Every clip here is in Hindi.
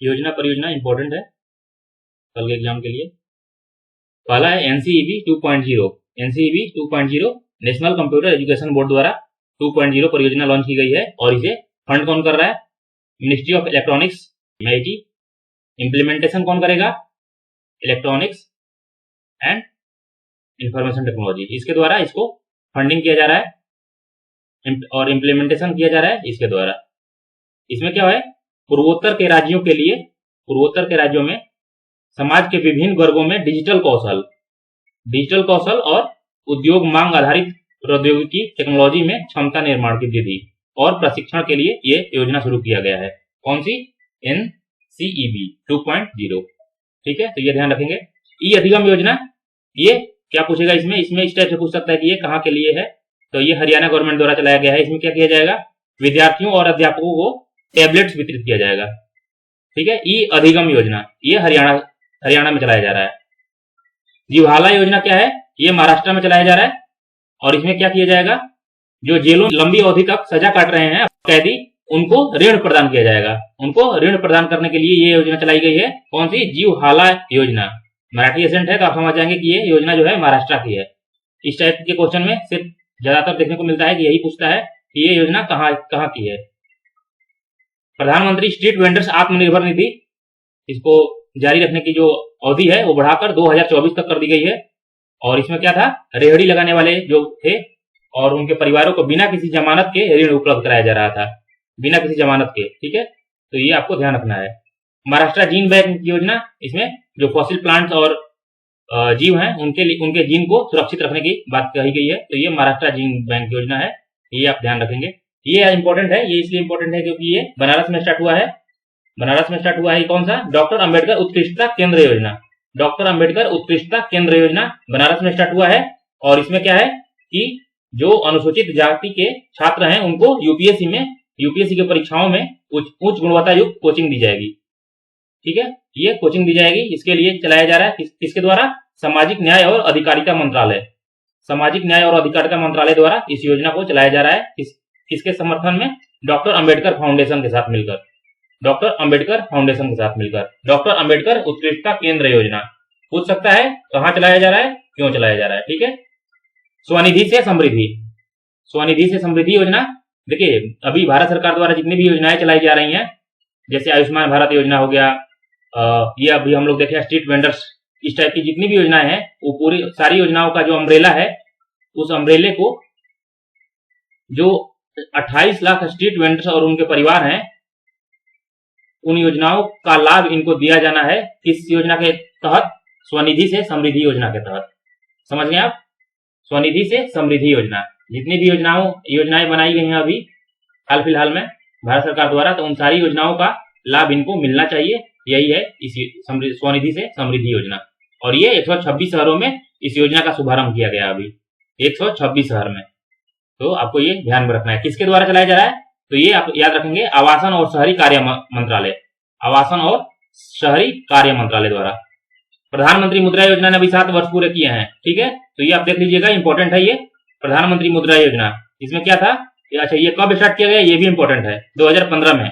योजना परियोजना इंपॉर्टेंट है कल के एग्जाम के लिए। पहला है एनसीईबी 2.0। एनसीईबी 2.0 नेशनल कंप्यूटर एजुकेशन बोर्ड द्वारा 2.0 परियोजना लॉन्च की गई है और इसे फंड कौन कर रहा है? Ministry of electronics MeitY। Implementation कौन करेगा? Electronics and information technology. इसके द्वारा इसको फंडिंग किया जा रहा है और इंप्लीमेंटेशन किया जा रहा है इसके द्वारा। इसमें क्या है? पूर्वोत्तर के राज्यों के लिए, पूर्वोत्तर के राज्यों में समाज के विभिन्न वर्गों में डिजिटल कौशल और उद्योग मांग आधारित प्रौद्योगिकी टेक्नोलॉजी में क्षमता निर्माण की वृद्धि और प्रशिक्षण के लिए ये योजना शुरू किया गया है। कौन सी? NCEB 2.0। ठीक है, तो ये ध्यान रखेंगे। ई अधिगम योजना, ये क्या पूछेगा इसमें इस टाइप से पूछ सकता है कि ये कहाँ के लिए है। तो ये हरियाणा गवर्नमेंट द्वारा चलाया गया है। इसमें क्या किया जाएगा? विद्यार्थियों और अध्यापकों को टैबलेट्स वितरित किया जाएगा। ठीक है, ई अधिगम योजना ये हरियाणा में चलाया जा रहा है। जिह्वाला योजना क्या है? ये महाराष्ट्र में चलाया जा रहा है और इसमें क्या किया जाएगा? जो जेलों में लंबी अवधि तक सजा काट रहे हैं कैदी, उनको ऋण प्रदान किया जाएगा। उनको ऋण प्रदान करने के लिए ये योजना चलाई गई है। कौन सी? जिह्वाला योजना। मराठी एसेंट है तो आप समझ जाएंगे कि ये योजना जो है महाराष्ट्र की है। इस टाइप के क्वेश्चन में सिर्फ ज्यादातर देखने को मिलता है कि यही पूछता है कि ये योजना कहाँ की है। प्रधानमंत्री स्ट्रीट वेंडर्स आत्मनिर्भर निधि, इसको जारी रखने की जो अवधि है वो बढ़ाकर 2024 तक कर दी गई है। और इसमें क्या था? रेहड़ी लगाने वाले जो थे और उनके परिवारों को बिना किसी जमानत के ऋण उपलब्ध कराया जा रहा था, बिना किसी जमानत के। ठीक है, तो ये आपको ध्यान रखना है। महाराष्ट्र जीन बैंक योजना, इसमें जो फॉसिल प्लांट्स और जीव हैं उनके जीन को सुरक्षित रखने की बात कही गई है। तो ये महाराष्ट्र जीन बैंक योजना है, ये आप ध्यान रखेंगे। ये इंपॉर्टेंट है, ये इसलिए इंपॉर्टेंट है क्योंकि ये बनारस में स्टार्ट हुआ है। बनारस में स्टार्ट हुआ है कौन सा? डॉक्टर अंबेडकर उत्कृष्टता केंद्र योजना। डॉक्टर अंबेडकर उत्कृष्टता केंद्र योजना बनारस में स्टार्ट हुआ है। और इसमें क्या है कि जो अनुसूचित जाति के छात्र हैं उनको यूपीएससी की परीक्षाओं में उच्च गुणवत्ता युक्त कोचिंग दी जाएगी। ठीक है, ये कोचिंग दी जाएगी। इसके लिए चलाया जा रहा है किसके द्वारा? सामाजिक न्याय और अधिकारिता मंत्रालय। सामाजिक न्याय और अधिकारिता मंत्रालय द्वारा इस योजना को चलाया जा रहा है। किसके समर्थन में? डॉक्टर अंबेडकर फाउंडेशन के साथ मिलकर। डॉक्टर अंबेडकर फाउंडेशन के साथ मिलकर डॉक्टर अंबेडकर उत्कृष्टता केंद्र योजना। पूछ सकता है कहां चलाया जा रहा है, क्यों चलाया जा रहा है। ठीक है, स्वनिधि से समृद्धि। स्वनिधि से समृद्धि योजना, देखिए अभी भारत सरकार द्वारा जितनी भी योजनाएं चलाई जा रही हैं, जैसे आयुष्मान भारत योजना हो गया, ये अभी हम लोग देखे स्ट्रीट वेंडर्स, इस टाइप की जितनी भी योजनाएं हैं वो पूरी सारी योजनाओं का जो अम्ब्रेला है, उस अम्ब्रेले को जो 28 लाख स्ट्रीट वेंडर्स और उनके परिवार हैं, उन योजनाओं का लाभ इनको दिया जाना है। किस योजना के तहत? स्वनिधि से समृद्धि योजना के तहत। समझ गए आप? स्वनिधि से समृद्धि योजना, जितनी भी योजनाएं बनाई गई हैं अभी हाल फिलहाल में भारत सरकार द्वारा, तो उन सारी योजनाओं का लाभ इनको मिलना चाहिए। यही है इस स्वनिधि से समृद्धि योजना। और ये 126 शहरों में इस योजना का शुभारंभ किया गया अभी 126 शहर में। तो आपको ये ध्यान में रखना है किसके द्वारा चलाया जा रहा है। तो ये आप याद रखेंगे, आवासन और शहरी कार्य मंत्रालय। आवासन और शहरी कार्य मंत्रालय द्वारा। प्रधानमंत्री मुद्रा योजना ने अभी 7 वर्ष पूरे किए हैं। ठीक है, तो ये आप देख लीजिएगा, इंपॉर्टेंट है ये प्रधानमंत्री मुद्रा योजना। इसमें क्या था? अच्छा, ये कब स्टार्ट किया गया? ये भी इंपॉर्टेंट है, 2015 में।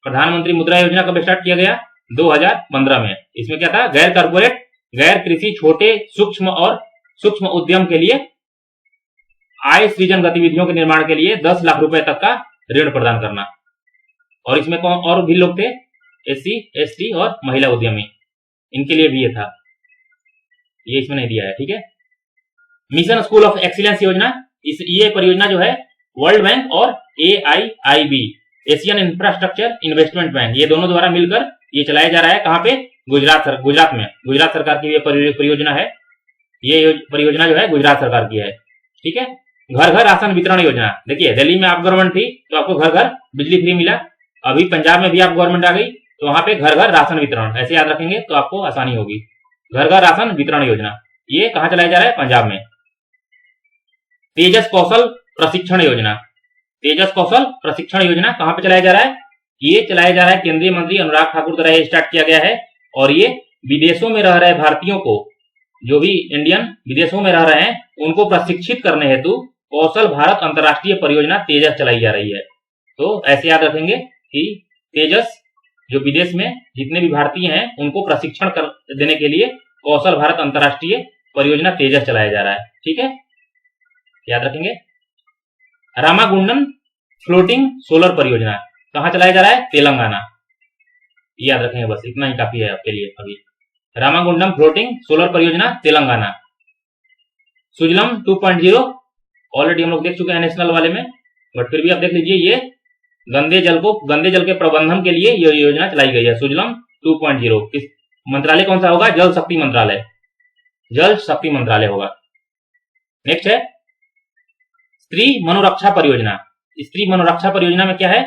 प्रधानमंत्री मुद्रा योजना कब स्टार्ट किया गया? 2015 में। इसमें क्या था? गैर कारपोरेट, गैर कृषि, छोटे, सूक्ष्म उद्यम के लिए आय सृजन गतिविधियों के निर्माण के लिए 10 लाख रुपए तक का ऋण प्रदान करना। और इसमें कौन और भी लोग थे? SC, ST और महिला उद्यमी, इनके लिए भी ये था। ये इसमें नहीं दिया है। ठीक है, मिशन स्कूल ऑफ एक्सीलेंस योजना, ये परियोजना जो है वर्ल्ड बैंक और AIIB, Asian infrastructure investment bank, ये दोनों द्वारा मिलकर ये चलाया जा रहा है। कहां पे? गुजरात में। गुजरात सरकार की ये परियोजना है। ये परियोजना जो है गुजरात सरकार की है। ठीक है, घर घर राशन वितरण योजना। देखिए दिल्ली में आप गवर्नमेंट थी तो आपको घर घर बिजली फ्री मिला। अभी पंजाब में भी आप गवर्नमेंट आ गई तो वहां पे घर घर राशन वितरण, ऐसे याद रखेंगे तो आपको आसानी होगी। घर घर राशन वितरण योजना, ये कहां चलाया जा रहा है? पंजाब में। तेजस कौशल प्रशिक्षण योजना। तेजस कौशल प्रशिक्षण योजना कहां पे चलाया जा रहा है? ये चलाया जा रहा है केंद्रीय मंत्री अनुराग ठाकुर द्वारा ये स्टार्ट किया गया है। और ये विदेशों में रह रहे भारतीयों को, जो भी इंडियन विदेशों में रह रहे हैं, उनको प्रशिक्षित करने हेतु कौशल भारत अंतर्राष्ट्रीय परियोजना तेजस चलाई जा रही है। तो ऐसे याद रखेंगे कि तेजस जो विदेश में जितने भी भारतीय हैं उनको प्रशिक्षण कर देने के लिए कौशल भारत अंतर्राष्ट्रीय परियोजना तेजस चलाया जा रहा है। ठीक है, याद रखेंगे। रामागुंडम फ्लोटिंग सोलर परियोजना कहाँ चलाया जा रहा है? तेलंगाना। याद रखेंगे, बस इतना ही काफी है आपके लिए अभी। रामागुंडम फ्लोटिंग सोलर परियोजना तेलंगाना। सुजलम 2.0 ऑलरेडी हम लोग देख चुके हैं नेशनल वाले में, बट फिर भी आप देख लीजिए, ये गंदे जल के प्रबंधन के लिए ये योजना चलाई गई है। सुजलम 2.0 किस मंत्रालय कौन सा होगा? जल शक्ति मंत्रालय, जल शक्ति मंत्रालय होगा। नेक्स्ट है स्त्री मनोरक्षा परियोजना। स्त्री मनोरक्षा परियोजना में क्या है?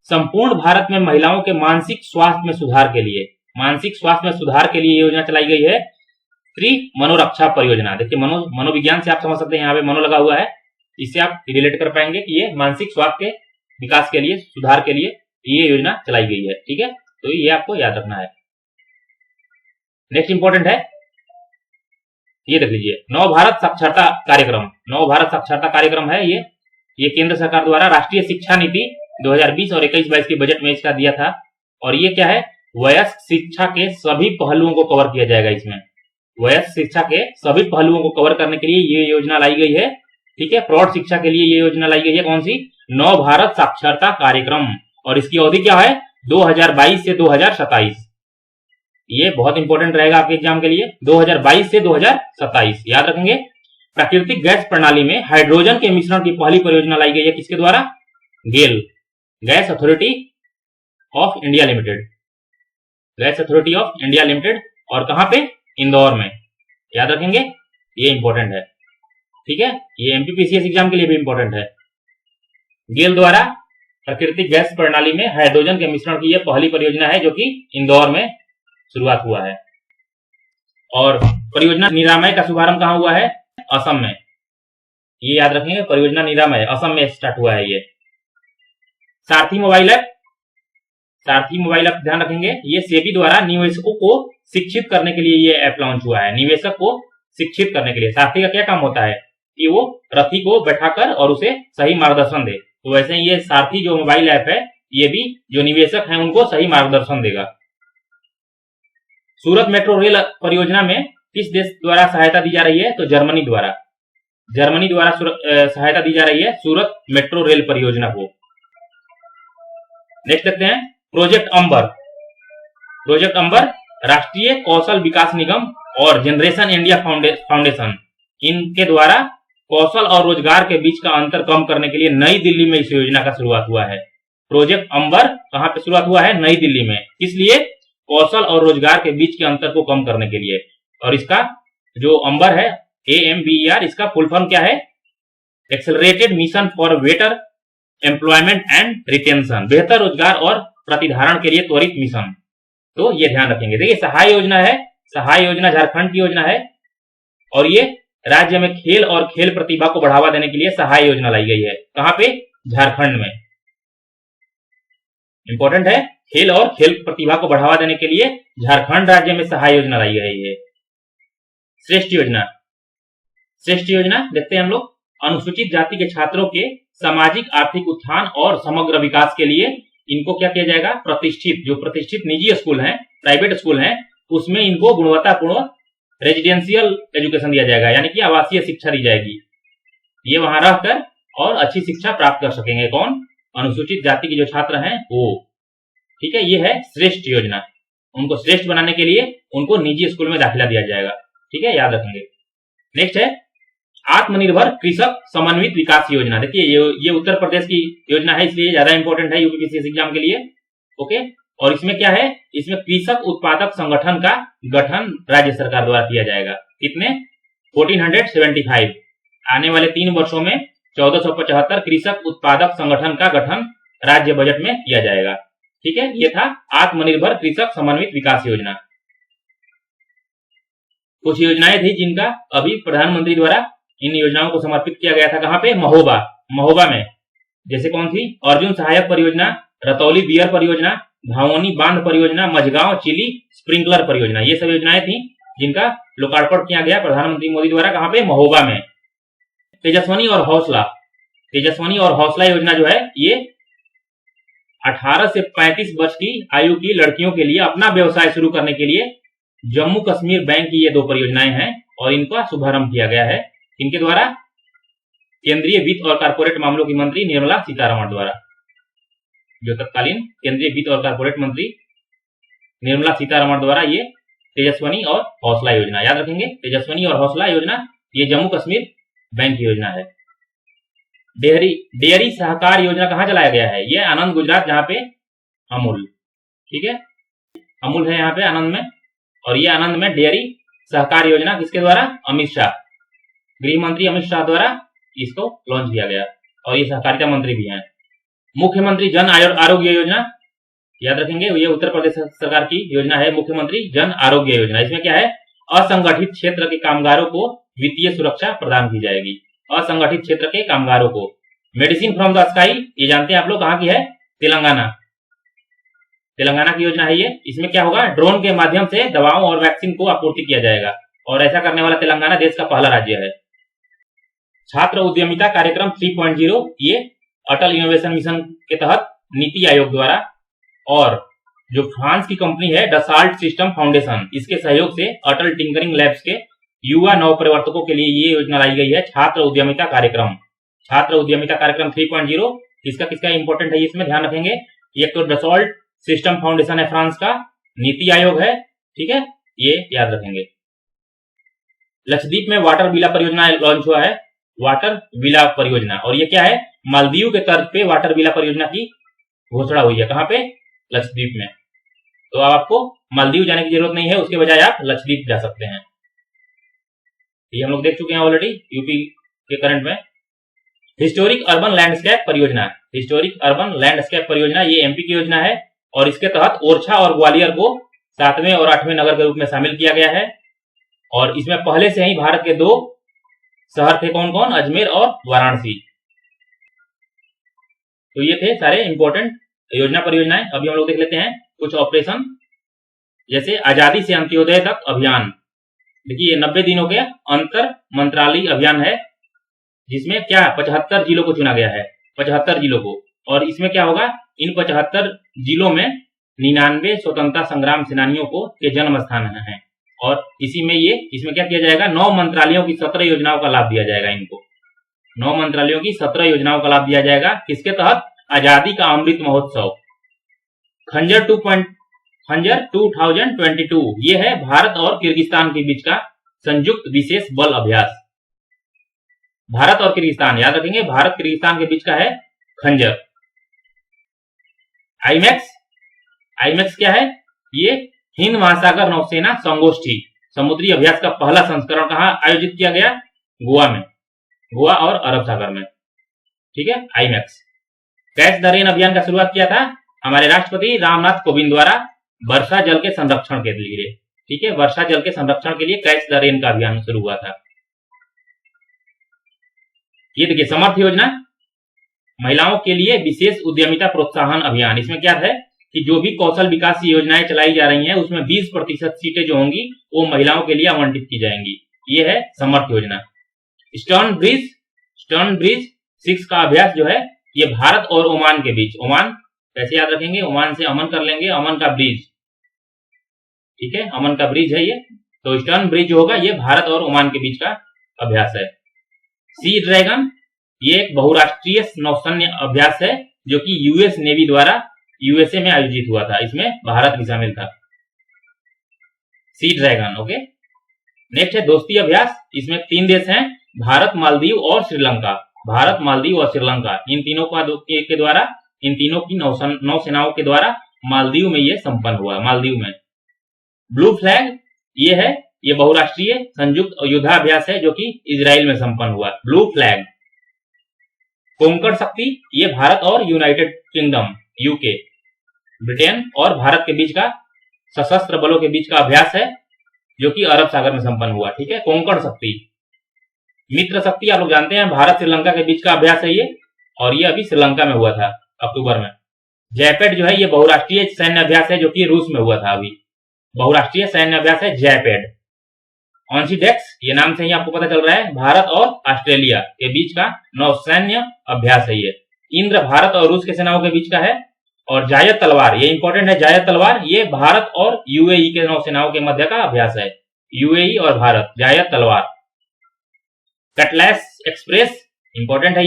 संपूर्ण भारत में महिलाओं के मानसिक स्वास्थ्य में सुधार के लिए, मानसिक स्वास्थ्य में सुधार के लिए योजना चलाई गई है स्त्री मनोरक्षा परियोजना। देखिए, मनोविज्ञान से आप समझ सकते हैं, यहाँ पे मनो लगा हुआ है, इससे आप रिलेट कर पाएंगे कि ये मानसिक स्वास्थ्य के विकास के लिए, सुधार के लिए ये योजना चलाई गई है। ठीक है, तो ये आपको याद रखना है। नेक्स्ट इंपॉर्टेंट है, ये देख लीजिए, नव भारत साक्षरता कार्यक्रम। नव भारत साक्षरता कार्यक्रम है ये केंद्र सरकार द्वारा राष्ट्रीय शिक्षा नीति 2020 और 21-22 के बजट में इसका दिया था। और ये क्या है? वयस्क शिक्षा के सभी पहलुओं को कवर किया जाएगा इसमें। वयस्क शिक्षा के सभी पहलुओं को कवर करने के लिए ये योजना लाई गई है। ठीक है, प्रौढ़ शिक्षा के लिए ये योजना लाई गई है। कौन सी? नव भारत साक्षरता कार्यक्रम। और इसकी अवधि क्या है? 2022 से 2027। ये बहुत इंपॉर्टेंट रहेगा आपके एग्जाम के लिए। 2022 से 2027 याद रखेंगे। प्राकृतिक गैस प्रणाली में हाइड्रोजन के मिश्रण की पहली परियोजना लाई गई है। किसके द्वारा? GAIL, gas authority of India limited, gas authority of India limited. और कहां पे? इंदौर में। याद रखेंगे, ये इंपॉर्टेंट है। ठीक है, ये एमपीपीसीएस एग्जाम के लिए भी इंपॉर्टेंट है। गेल द्वारा प्राकृतिक गैस प्रणाली में हाइड्रोजन के मिश्रण की यह पहली परियोजना है, जो कि इंदौर में शुरुआत हुआ है। और परियोजना निरामय का शुभारंभ कहां हुआ है? असम में। ये याद रखेंगे, परियोजना निरामय असम में स्टार्ट हुआ है ये। सारथी मोबाइल ऐप, सारथी मोबाइल ऐप ध्यान रखेंगे, ये सेबी द्वारा निवेशकों को शिक्षित करने के लिए ये ऐप लॉन्च हुआ है। निवेशक को शिक्षित करने के लिए सारथी का क्या काम होता है कि वो रथी को बैठाकर और उसे सही मार्गदर्शन दे। तो वैसे ही ये सारथी जो मोबाइल ऐप है, ये भी जो निवेशक हैं उनको सही मार्गदर्शन देगा। सूरत मेट्रो रेल परियोजना में किस देश द्वारा सहायता दी जा रही है? तो जर्मनी द्वारा, जर्मनी द्वारा सहायता दी जा रही है सूरत मेट्रो रेल परियोजना को। नेक्स्ट देखते हैं प्रोजेक्ट अंबर। प्रोजेक्ट अंबर राष्ट्रीय कौशल विकास निगम और जनरेशन इंडिया फाउंडेशन, इनके द्वारा कौशल और रोजगार के बीच का अंतर कम करने के लिए नई दिल्ली में इस योजना का शुरुआत हुआ है। प्रोजेक्ट अंबर कहां पे शुरुआत हुआ है? नई दिल्ली में। किस लिए? कौशल और रोजगार के बीच के अंतर को कम करने के लिए। और इसका जो अंबर है AMBER, इसका फुल फॉर्म क्या है? Accelerated mission for better employment and retention, बेहतर रोजगार और प्रतिधारण के लिए त्वरित मिशन। तो ये ध्यान रखेंगे। देखिए, सहाय योजना है, सहाय योजना झारखंड की योजना है और ये राज्य में खेल और खेल प्रतिभा को बढ़ावा देने के लिए सहाय योजना लाई गई है। कहां पे? झारखंड में। इंपॉर्टेंट है, खेल और खेल प्रतिभा को बढ़ावा देने के लिए झारखंड राज्य में सहाय योजना लाई गई है। श्रेष्ठ योजना, श्रेष्ठ योजना देखते हैं हम लोग। अनुसूचित जाति के छात्रों के सामाजिक आर्थिक उत्थान और समग्र विकास के लिए इनको क्या किया जाएगा? प्रतिष्ठित, जो प्रतिष्ठित निजी स्कूल हैं, प्राइवेट स्कूल हैं, उसमें इनको गुणवत्तापूर्ण रेजिडेंशियल एजुकेशन दिया जाएगा, यानी कि आवासीय शिक्षा दी जाएगी। ये वहां रहकर और अच्छी शिक्षा प्राप्त कर सकेंगे। कौन? अनुसूचित जाति के जो छात्र हैं वो। ठीक है, ये है श्रेष्ठ योजना। उनको श्रेष्ठ बनाने के लिए उनको निजी स्कूल में दाखिला दिया जाएगा। ठीक है, याद रखेंगे। नेक्स्ट है आत्मनिर्भर कृषक समन्वित विकास योजना। देखिए, ये उत्तर प्रदेश की योजना है, इसलिए ज्यादा इंपॉर्टेंट है यूपीपीसीएस एग्जाम के लिए। ओके, और इसमें क्या है? इसमें कृषक उत्पादक संगठन का गठन राज्य सरकार द्वारा किया जाएगा। कितने? 1475। आने वाले 3 वर्षों में 1475 कृषक उत्पादक संगठन का गठन राज्य बजट में किया जाएगा। ठीक है, ये था आत्मनिर्भर कृषक समन्वित विकास योजना। कुछ योजनाएं थी जिनका अभी प्रधानमंत्री द्वारा इन योजनाओं को समर्पित किया गया था। कहां पे? महोबा, महोबा में। जैसे कौन थी? अर्जुन सहायक परियोजना, रतौली बियर परियोजना, भावोनी बांध परियोजना, मझगांव चिली स्प्रिंकलर परियोजना। ये सब योजनाएं थी जिनका लोकार्पण किया गया प्रधानमंत्री मोदी द्वारा। कहां पे? महोबा में। तेजस्वनी और हौसला, तेजस्वनी और हौसला योजना जो है ये 18 से 35 वर्ष की आयु की लड़कियों के लिए अपना व्यवसाय शुरू करने के लिए जम्मू कश्मीर बैंक की ये 2 परियोजनाएं हैं और इनका शुभारंभ किया गया है। इनके द्वारा केंद्रीय वित्त और कारपोरेट मामलों की मंत्री निर्मला सीतारमण द्वारा, जो तत्कालीन केंद्रीय वित्त और कारपोरेट मंत्री निर्मला सीतारमण द्वारा ये तेजस्विनी और हौसला योजना, याद रखेंगे तेजस्विनी और हौसला योजना, ये जम्मू कश्मीर बैंक की योजना है। डेयरी सहकार योजना कहाँ चलाया गया है? ये आनंद गुजरात, जहाँ पे अमूल, ठीक है, अमूल है यहाँ पे आनंद में, और ये आनंद में डेयरी सहकार योजना किसके द्वारा? अमित शाह, गृह मंत्री अमित शाह द्वारा इसको लॉन्च किया गया, और ये सहकारिता मंत्री भी हैं। मुख्यमंत्री जन आरोग्य योजना, याद रखेंगे ये उत्तर प्रदेश सरकार की योजना है, मुख्यमंत्री जन आरोग्य योजना। इसमें क्या है? असंगठित क्षेत्र के कामगारों को वित्तीय सुरक्षा प्रदान की जाएगी, असंगठित क्षेत्र के कामगारों को। मेडिसिन फ्रॉम द स्काई, ये जानते हैं आप लोग कहाँ की है? तेलंगाना, तेलंगाना की योजना है ये। इसमें क्या होगा? ड्रोन के माध्यम से दवाओं और वैक्सीन को आपूर्ति किया जाएगा, और ऐसा करने वाला तेलंगाना देश का पहला राज्य है। छात्र उद्यमिता कार्यक्रम 3.0, ये अटल इनोवेशन मिशन के तहत नीति आयोग द्वारा और जो फ्रांस की कंपनी है डसाल्ट सिस्टम फाउंडेशन, इसके सहयोग से अटल टिंकरिंग लैब्स के युवा नवप्रवर्तकों के लिए ये योजना लाई गई है, छात्र उद्यमिता कार्यक्रम। छात्र उद्यमिता कार्यक्रम 3.0 किसका किसका इंपॉर्टेंट है, इसमें ध्यान रखेंगे। एक तो डसॉल्ट सिस्टम फाउंडेशन है फ्रांस का, नीति आयोग है, ठीक है, ये याद रखेंगे। लक्षद्वीप में वाटर विला परियोजना लॉन्च हुआ है, वाटर विला परियोजना, और ये क्या है? मालदीव के तर्ज पे वाटर विला परियोजना की घोषणा हुई है। कहां पे? लक्षद्वीप में। तो आपको मालदीव जाने की जरूरत नहीं है, उसके बजाय आप लक्षद्वीप जा सकते हैं। ये हम लोग देख चुके हैं ऑलरेडी यूपी के करंट में। हिस्टोरिक अर्बन लैंडस्केप परियोजना, हिस्टोरिक अर्बन लैंडस्केप परियोजना ये एमपी की योजना है, और इसके तहत ओरछा और ग्वालियर को 7वें और 8वें नगर के रूप में शामिल किया गया है। और इसमें पहले से ही भारत के 2 शहर थे, कौन कौन? अजमेर और वाराणसी। तो ये थे सारे इंपॉर्टेंट योजना परियोजनाएं। अभी हम लोग देख लेते हैं कुछ ऑपरेशन, जैसे आजादी से अंत्योदय तक अभियान। देखिए ये 90 दिनों के अंतर मंत्रालय अभियान है, जिसमें क्या 75 जिलों को चुना गया है, 75 जिलों को। और इसमें क्या होगा? इन 75 जिलों में 99 स्वतंत्रता संग्राम सेनानियों को के जन्म स्थान है, और इसमें क्या किया जाएगा? 9 मंत्रालयों की 17 योजनाओं का लाभ दिया जाएगा इनको। 9 मंत्रालयों की 17 योजनाओं का लाभ दिया जाएगा, किसके तहत? आजादी का अमृत महोत्सव। खंजर 2022 ये है भारत और किर्गिस्तान के बीच का संयुक्त विशेष बल अभ्यास। भारत और किर्गिस्तान, याद रखेंगे, भारत किर्गिस्तान के बीच का है खंजर। आईमैक्स क्या है? ये हिंद महासागर नौसेना संगोष्ठी समुद्री अभ्यास का पहला संस्करण कहां आयोजित किया गया? गोवा में, गोवा और अरब सागर में, ठीक है। आईमैक्स। कैच द रेन अभियान का शुरुआत किया था हमारे राष्ट्रपति रामनाथ कोविंद द्वारा वर्षा जल के संरक्षण के लिए, ठीक है, वर्षा जल के संरक्षण के लिए कैच द रेन का अभियान शुरू हुआ था। ये देखिए समर्थ योजना, महिलाओं के लिए विशेष उद्यमिता प्रोत्साहन अभियान। इसमें क्या है कि जो भी कौशल विकास योजनाएं चलाई जा रही हैं उसमें 20% सीटें जो होंगी वो महिलाओं के लिए आवंटित की जाएंगी। ये है समर्थ योजना। स्टर्न ब्रिज 6 का अभ्यास जो है ये भारत और ओमान के बीच, ओमान कैसे याद रखेंगे? ओमान से अमन कर लेंगे, अमन का ब्रिज, ठीक है, अमन का ब्रिज है ये। तो स्टर्न ब्रिज जो होगा ये भारत और ओमान के बीच का अभ्यास है। सी ड्रैगन ये एक बहुराष्ट्रीय नौसैन्य अभ्यास है जो कि यूएस नेवी द्वारा यूएसए में आयोजित हुआ था, इसमें भारत भी शामिल था। Sea dragon, okay. नेक्स्ट है दोस्ती अभ्यास। इसमें 3 देश हैं, भारत, मालदीव और श्रीलंका। भारत, मालदीव और श्रीलंका, इन तीनों के द्वारा, इन तीनों की नौसेनाओं के द्वारा मालदीव में ये संपन्न हुआ। मालदीव में ब्लू फ्लैग ये है, ये बहुराष्ट्रीय संयुक्त युद्धाभ्यास है जो कि इजराइल में संपन्न हुआ। Blue flag. कोंकण शक्ति ये भारत और यूनाइटेड किंगडम, यूके, ब्रिटेन और भारत के बीच का सशस्त्र बलों के बीच का अभ्यास है जो कि अरब सागर में संपन्न हुआ, ठीक है। कोंकण शक्ति। मित्र शक्ति आप लोग जानते हैं, भारत श्रीलंका के बीच का अभ्यास है ये, और ये अभी श्रीलंका में हुआ था अक्टूबर में। जैपेड जो है ये बहुराष्ट्रीय सैन्य अभ्यास है जो कि रूस में हुआ था अभी। बहुराष्ट्रीय सैन्य अभ्यास है जैपेड। ऑन्सीडेक्स ये नाम से ही आपको पता चल रहा है, भारत और ऑस्ट्रेलिया के बीच का नौसैन्य अभ्यास है ये। इंद्र भारत और रूस के सेनाओं के बीच का है, और जायद तलवार, ये इंपॉर्टेंट है, जायद तलवार ये भारत और यूएई के नौसेनाओं के मध्य का अभ्यास है, यूएई और भारत, जायद तलवार। कटलैस एक्सप्रेस इंपॉर्टेंट है,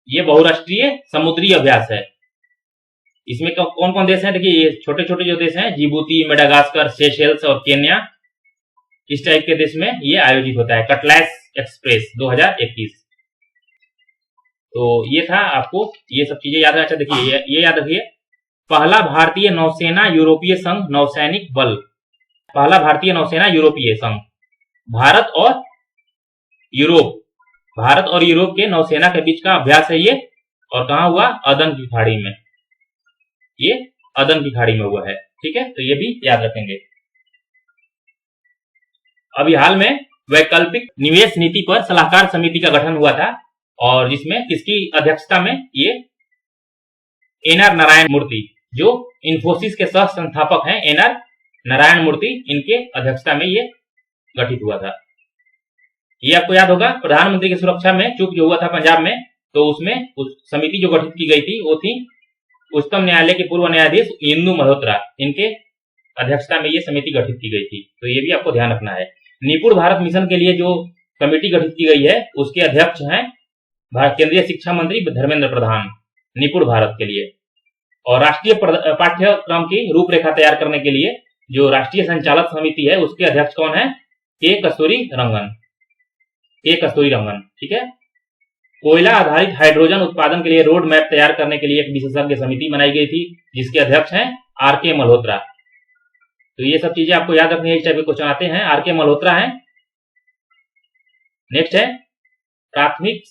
ये बहुराष्ट्रीय समुद्री अभ्यास है। इसमें कौन कौन देश हैं? देखिए ये छोटे छोटे जो देश हैं, जिबूती, मेडागास्कर, सेशेल्स और केन्या, इस टाइप के देश में ये आयोजित होता है, कटलैस एक्सप्रेस 2021। तो ये था, आपको ये सब चीजें याद है। अच्छा देखिए ये याद रखिए, पहला भारतीय नौसेना यूरोपीय संघ नौसैनिक बल, पहला भारतीय नौसेना यूरोपीय संघ, भारत और यूरोप के नौसेना के बीच का अभ्यास है ये, और कहां हुआ? अदन की खाड़ी में, ये अदन की खाड़ी में हुआ है। ठीक है, तो ये भी याद रखेंगे। अभी हाल में वैकल्पिक निवेश नीति पर सलाहकार समिति का गठन हुआ था, और जिसमें किसकी अध्यक्षता में? ये एनआर नारायण मूर्ति, जो इन्फोसिस के सह संस्थापक हैं, एनआर नारायण मूर्ति, इनके अध्यक्षता में ये गठित हुआ था। ये आपको याद होगा, प्रधानमंत्री की सुरक्षा में चूक जो हुआ था पंजाब में, तो उसमें उस समिति जो गठित की गई थी वो थी उच्चतम न्यायालय के पूर्व न्यायाधीश इंदु मल्होत्रा, इनके अध्यक्षता में ये समिति गठित की गई थी। तो ये भी आपको ध्यान रखना है। निपुण भारत मिशन के लिए जो कमेटी गठित की गई है, उसके अध्यक्ष हैं केंद्रीय शिक्षा मंत्री धर्मेंद्र प्रधान, निपुण भारत के लिए। और राष्ट्रीय पाठ्यक्रम की रूपरेखा तैयार करने के लिए जो राष्ट्रीय संचालक समिति है, उसके अध्यक्ष कौन है? के कस्तूरी रंगन। ठीक है। कोयला आधारित हाइड्रोजन उत्पादन के लिए रोड मैप तैयार करने के लिए एक विशेषज्ञ समिति बनाई गई थी, जिसके अध्यक्ष हैं आर.के. मल्होत्रा। तो ये सब चीजें आपको याद रखनी है, इस टाइप के क्वेश्चन आते हैं। आर.के. मल्होत्रा हैं। नेक्स्ट है, प्राथमिक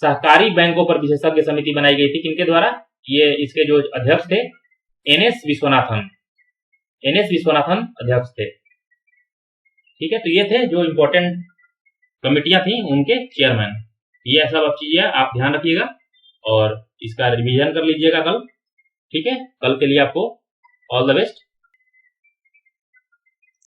सहकारी बैंकों पर विशेषज्ञ समिति बनाई गई थी, किनके द्वारा? ये इसके जो अध्यक्ष थे एन.एस. विश्वनाथन अध्यक्ष थे। ठीक है, तो ये थे जो इंपॉर्टेंट कमिटियां थी, उनके चेयरमैन। ये सब चीजें आप ध्यान रखिएगा और इसका रिवीजन कर लीजिएगा कल। ठीक है, कल के लिए आपको ऑल द बेस्ट।